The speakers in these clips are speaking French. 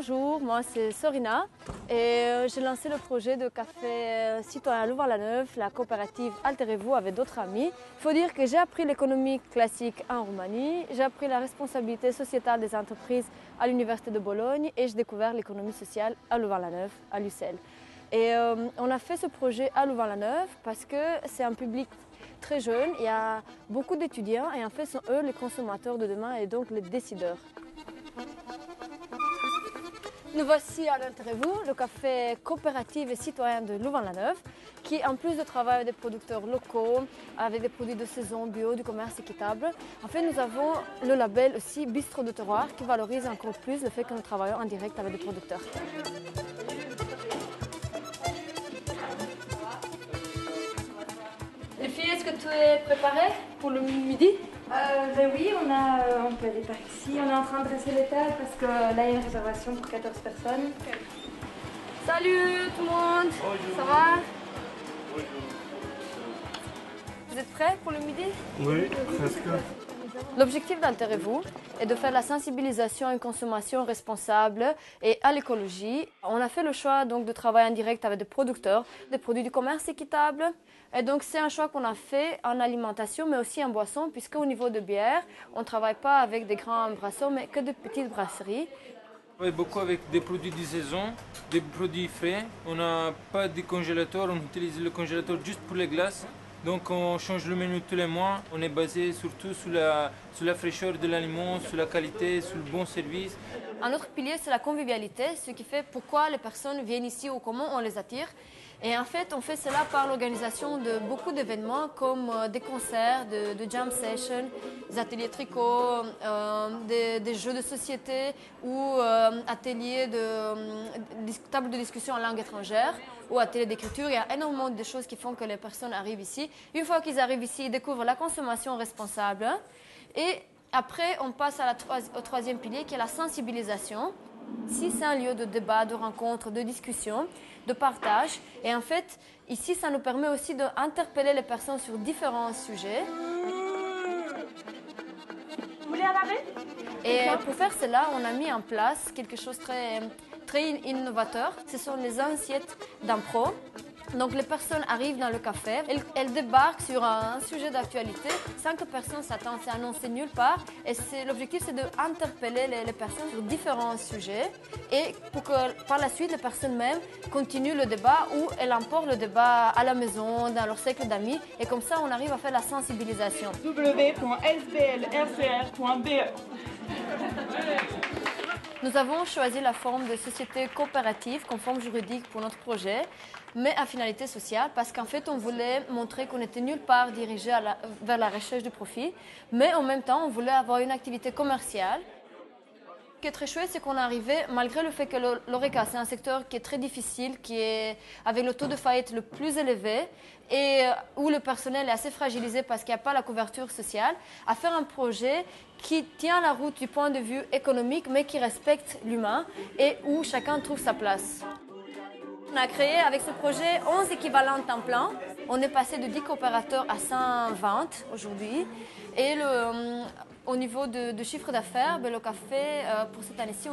Bonjour, moi c'est Sorina et j'ai lancé le projet de café citoyen Louvain-la-Neuve, la coopérative Alterez-vous avec d'autres amis. Il faut dire que j'ai appris l'économie classique en Roumanie, j'ai appris la responsabilité sociétale des entreprises à l'Université de Bologne et j'ai découvert l'économie sociale à Louvain-la-Neuve, à l'UCL. Et on a fait ce projet à Louvain-la-Neuve parce que c'est un public très jeune, il y a beaucoup d'étudiants et en fait sont eux les consommateurs de demain et donc les décideurs. Nous voici à Alterez-vous, le café coopératif et citoyen de Louvain-la-Neuve, qui en plus de travailler avec des producteurs locaux, avec des produits de saison bio, du commerce équitable, en fait nous avons le label aussi Bistrot de terroir qui valorise encore plus le fait que nous travaillons en direct avec des producteurs. Les filles, est-ce que tu es préparée pour le midi? Ben oui, on peut aller par ici. On est en train de dresser les tables parce que là, il y a une réservation pour 14 personnes. Salut tout le monde. Bonjour. Ça va? Bonjour. Vous êtes prêts pour le midi? Oui, presque. L'objectif d'Alterez-vous est de faire la sensibilisation à une consommation responsable et à l'écologie. On a fait le choix donc de travailler en direct avec des producteurs, des produits du commerce équitable. Et donc c'est un choix qu'on a fait en alimentation mais aussi en boisson, puisqu'au niveau de bière, on ne travaille pas avec des grands brasseurs mais que de petites brasseries. On travaille beaucoup avec des produits de saison, des produits frais. On n'a pas de congélateur, on utilise le congélateur juste pour les glaces. Donc on change le menu tous les mois. On est basé surtout sur la fraîcheur de l'aliment, sur la qualité, sur le bon service. Un autre pilier, c'est la convivialité, ce qui fait pourquoi les personnes viennent ici ou comment on les attire. Et en fait, on fait cela par l'organisation de beaucoup d'événements comme des concerts, de jam sessions, des ateliers tricot, des jeux de société ou ateliers tables de discussion en langue étrangère ou ateliers d'écriture. Il y a énormément de choses qui font que les personnes arrivent ici. Une fois qu'ils arrivent ici, ils découvrent la consommation responsable. Et après, on passe au troisième pilier qui est la sensibilisation. Ici, c'est un lieu de débat, de rencontre, de discussion, de partage. Et en fait, ici, ça nous permet aussi d'interpeller les personnes sur différents sujets. Vous voulez un arrêt? Et pour faire cela, on a mis en place quelque chose de très innovateur. Ce sont les assiettes d'impro. Donc les personnes arrivent dans le café, elles débarquent sur un sujet d'actualité sans que personne s'attende, c'est annoncé nulle part. Et l'objectif c'est d'interpeller les personnes sur différents sujets et pour que par la suite les personnes même continuent le débat ou elles emportent le débat à la maison, dans leur cercle d'amis. Et comme ça on arrive à faire la sensibilisation. www.sbl-rcr.be. Nous avons choisi la forme de société coopérative comme forme juridique pour notre projet, mais à finalité sociale, parce qu'en fait, on voulait montrer qu'on n'était nulle part dirigé vers la recherche du profit, mais en même temps, on voulait avoir une activité commerciale. Ce qui est très chouette, c'est qu'on est arrivé, malgré le fait que l'ORECA, c'est un secteur qui est très difficile, qui est avec le taux de faillite le plus élevé et où le personnel est assez fragilisé parce qu'il n'y a pas la couverture sociale, à faire un projet qui tient la route du point de vue économique, mais qui respecte l'humain et où chacun trouve sa place. On a créé avec ce projet 11 équivalents temps plein. On est passé de 10 coopérateurs à 120 aujourd'hui. Et au niveau de chiffre d'affaires, le café, pour cette année-ci,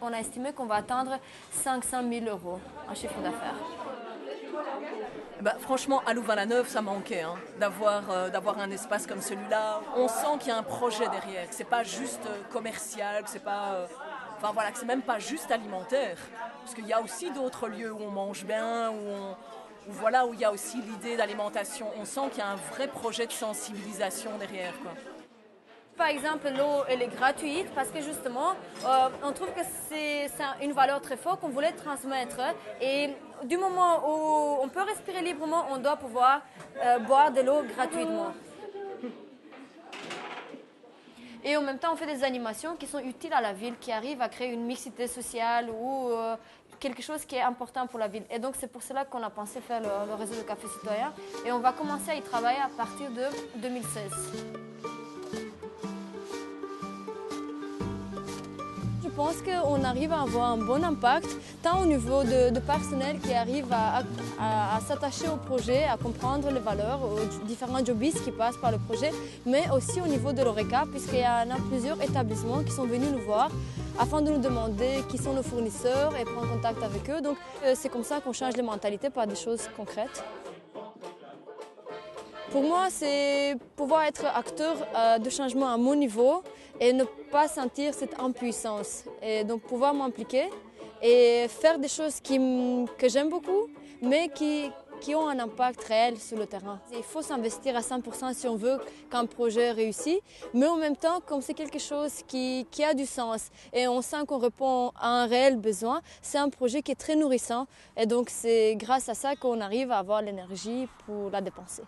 on a estimé qu'on va atteindre 500 000 € en chiffre d'affaires. Franchement, à Louvain-la-Neuve, ça manquait d'avoir un espace comme celui-là. On sent qu'il y a un projet derrière, que c'est pas juste commercial, que c'est pas... que c'est même pas juste alimentaire. Parce qu'il y a aussi d'autres lieux où on mange bien, où il y a aussi l'idée d'alimentation. On sent qu'il y a un vrai projet de sensibilisation derrière, quoi. Par exemple, l'eau, elle est gratuite parce que justement, on trouve que c'est une valeur très forte qu'on voulait transmettre. Et du moment où on peut respirer librement, on doit pouvoir boire de l'eau gratuitement. Et en même temps, on fait des animations qui sont utiles à la ville, qui arrivent à créer une mixité sociale ou quelque chose qui est important pour la ville. Et donc, c'est pour cela qu'on a pensé faire le réseau de café citoyen. Et on va commencer à y travailler à partir de 2016. Je pense qu'on arrive à avoir un bon impact, tant au niveau de personnel qui arrive à s'attacher au projet, à comprendre les valeurs, aux différents jobistes qui passent par le projet, mais aussi au niveau de l'ORECA, puisqu'il y en a plusieurs établissements qui sont venus nous voir afin de nous demander qui sont nos fournisseurs et prendre contact avec eux. Donc c'est comme ça qu'on change les mentalités par des choses concrètes. Pour moi, c'est pouvoir être acteur de changement à mon niveau et ne pas sentir cette impuissance. Et donc pouvoir m'impliquer et faire des choses que j'aime beaucoup, mais qui ont un impact réel sur le terrain. Il faut s'investir à 100% si on veut qu'un projet réussisse, mais en même temps, comme c'est quelque chose qui a du sens et on sent qu'on répond à un réel besoin, c'est un projet qui est très nourrissant et donc c'est grâce à ça qu'on arrive à avoir l'énergie pour la dépenser.